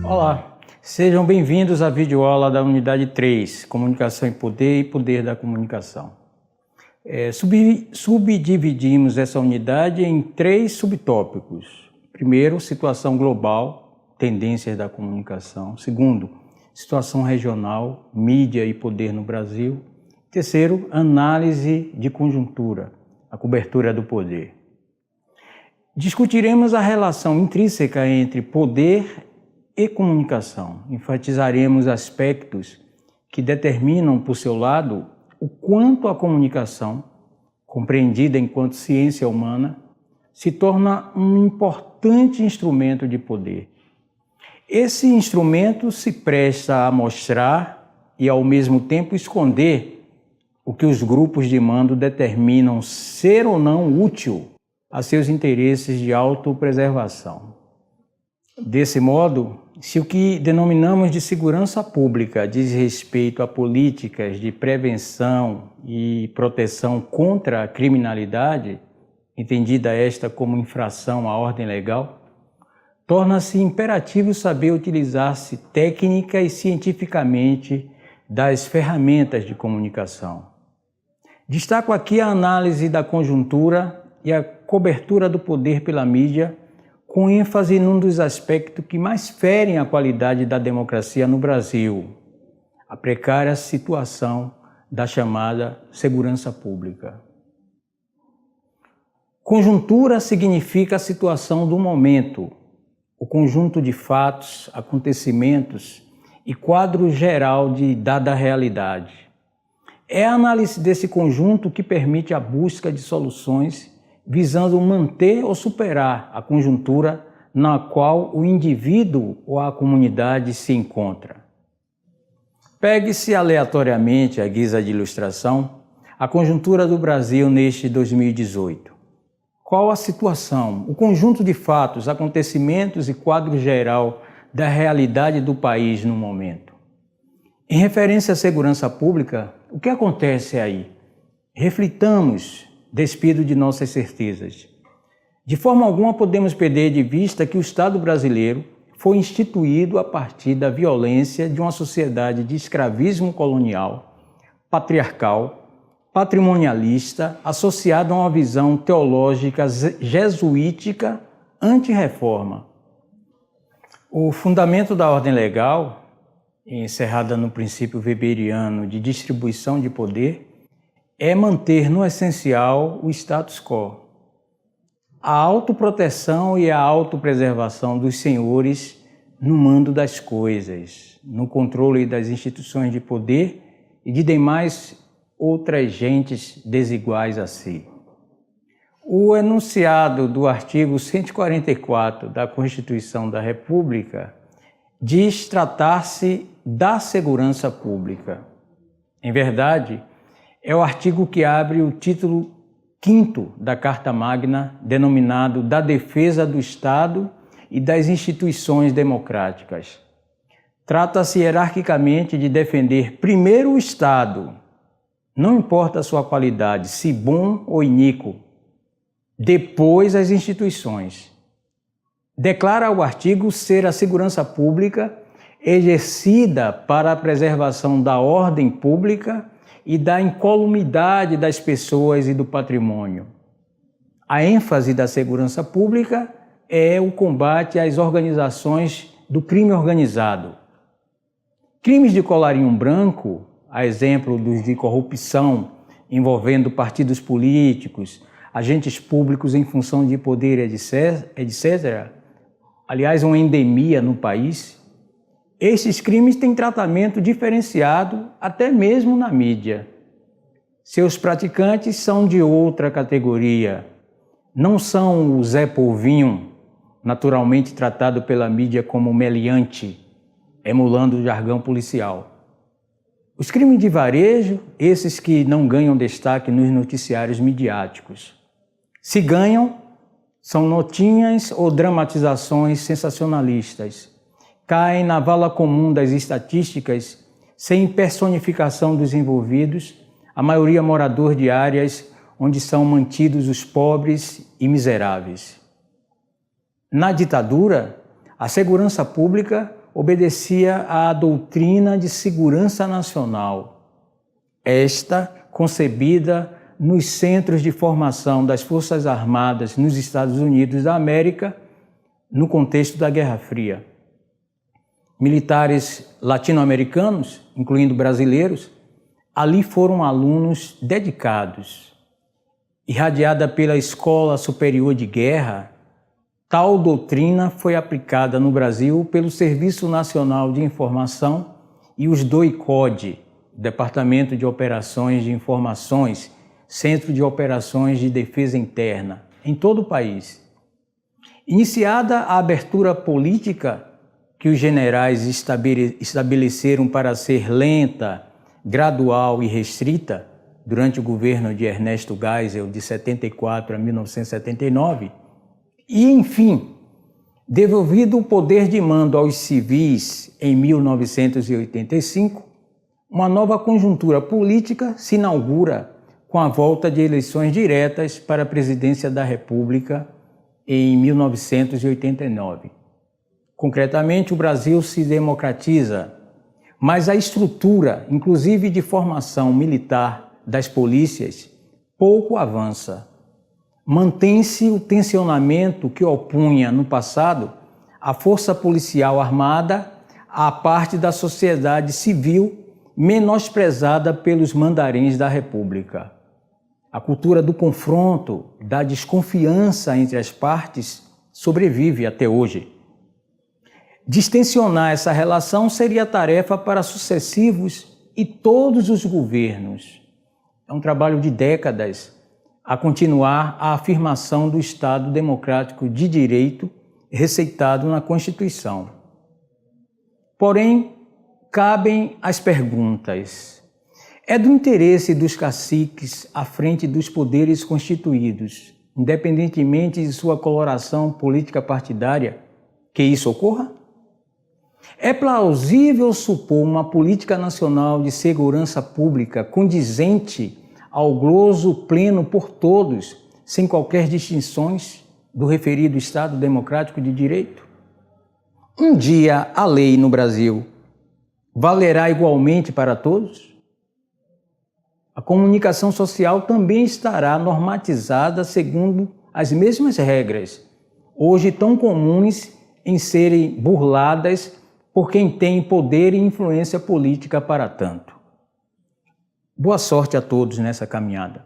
Olá, sejam bem-vindos à videoaula da Unidade 3, Comunicação e Poder da Comunicação. Subdividimos essa unidade em 3 subtópicos. Primeiro, situação global, tendências da comunicação. Segundo, situação regional, mídia e poder no Brasil. Terceiro, análise de conjuntura, a cobertura do poder. Discutiremos a relação intrínseca entre poder e comunicação. Enfatizaremos aspectos que determinam, por seu lado, o quanto a comunicação, compreendida enquanto ciência humana, se torna um importante instrumento de poder. Esse instrumento se presta a mostrar e, ao mesmo tempo, esconder o que os grupos de mando determinam ser ou não útil a seus interesses de autopreservação. Desse modo, se o que denominamos de segurança pública diz respeito a políticas de prevenção e proteção contra a criminalidade, entendida esta como infração à ordem legal, torna-se imperativo saber utilizar-se técnica e cientificamente das ferramentas de comunicação. Destaco aqui a análise da conjuntura e a cobertura do poder pela mídia, com ênfase num dos aspectos que mais ferem a qualidade da democracia no Brasil, a precária situação da chamada segurança pública. Conjuntura significa a situação do momento, o conjunto de fatos, acontecimentos e quadro geral de dada realidade. É a análise desse conjunto que permite a busca de soluções visando manter ou superar a conjuntura na qual o indivíduo ou a comunidade se encontra. Pegue-se aleatoriamente, à guisa de ilustração, a conjuntura do Brasil neste 2018. Qual a situação, o conjunto de fatos, acontecimentos e quadro geral da realidade do país no momento? Em referência à segurança pública, o que acontece aí? Reflitamos, despido de nossas certezas. De forma alguma podemos perder de vista que o Estado brasileiro foi instituído a partir da violência de uma sociedade de escravismo colonial, patriarcal, patrimonialista, associada a uma visão teológica jesuítica anti-reforma. O fundamento da ordem legal, encerrada no princípio weberiano de distribuição de poder, é manter no essencial o status quo. A autoproteção e a autopreservação dos senhores no mando das coisas, no controle das instituições de poder e de demais outras gentes desiguais a si. O enunciado do artigo 144 da Constituição da República diz tratar-se da segurança pública. Em verdade, é o artigo que abre o título 5º da Carta Magna, denominado da defesa do Estado e das instituições democráticas. Trata-se hierarquicamente de defender primeiro o Estado, não importa a sua qualidade, se bom ou iníquo, depois as instituições. Declara o artigo ser a segurança pública exercida para a preservação da ordem pública e da incolumidade das pessoas e do patrimônio. A ênfase da segurança pública é o combate às organizações do crime organizado. Crimes de colarinho branco, a exemplo dos de corrupção envolvendo partidos políticos, agentes públicos em função de poder, etc., aliás, uma endemia no país. Esses crimes têm tratamento diferenciado até mesmo na mídia. Seus praticantes são de outra categoria. Não são o Zé Polvinho, naturalmente tratado pela mídia como meliante, emulando o jargão policial. Os crimes de varejo, esses que não ganham destaque nos noticiários midiáticos. Se ganham, são notinhas ou dramatizações sensacionalistas. Caem na vala comum das estatísticas, sem personificação dos envolvidos, a maioria morador de áreas onde são mantidos os pobres e miseráveis. Na ditadura, a segurança pública obedecia à doutrina de segurança nacional, esta concebida nos centros de formação das Forças Armadas nos Estados Unidos da América, no contexto da Guerra Fria. Militares latino-americanos, incluindo brasileiros, ali foram alunos dedicados. Irradiada pela Escola Superior de Guerra, tal doutrina foi aplicada no Brasil pelo Serviço Nacional de Informação e os DOI-CODE, Departamento de Operações de Informações, Centro de Operações de Defesa Interna, em todo o país. Iniciada a abertura política que os generais estabeleceram para ser lenta, gradual e restrita, durante o governo de Ernesto Geisel, de 74 a 1979, e, enfim, devolvido o poder de mando aos civis em 1985, uma nova conjuntura política se inaugura com a volta de eleições diretas para a presidência da República em 1989. Concretamente, o Brasil se democratiza, mas a estrutura, inclusive de formação militar das polícias, pouco avança. Mantém-se o tensionamento que opunha no passado a força policial armada à parte da sociedade civil menosprezada pelos mandarins da República. A cultura do confronto, da desconfiança entre as partes, sobrevive até hoje. Distensionar essa relação seria tarefa para sucessivos e todos os governos. É um trabalho de décadas a continuar a afirmação do Estado democrático de direito receitado na Constituição. Porém, cabem as perguntas. É do interesse dos caciques à frente dos poderes constituídos, independentemente de sua coloração política partidária, que isso ocorra? É plausível supor uma política nacional de segurança pública condizente ao gozo pleno por todos, sem qualquer distinções do referido Estado democrático de direito? Um dia a lei no Brasil valerá igualmente para todos? A comunicação social também estará normatizada segundo as mesmas regras, hoje tão comuns em serem burladas por quem tem poder e influência política para tanto. Boa sorte a todos nessa caminhada.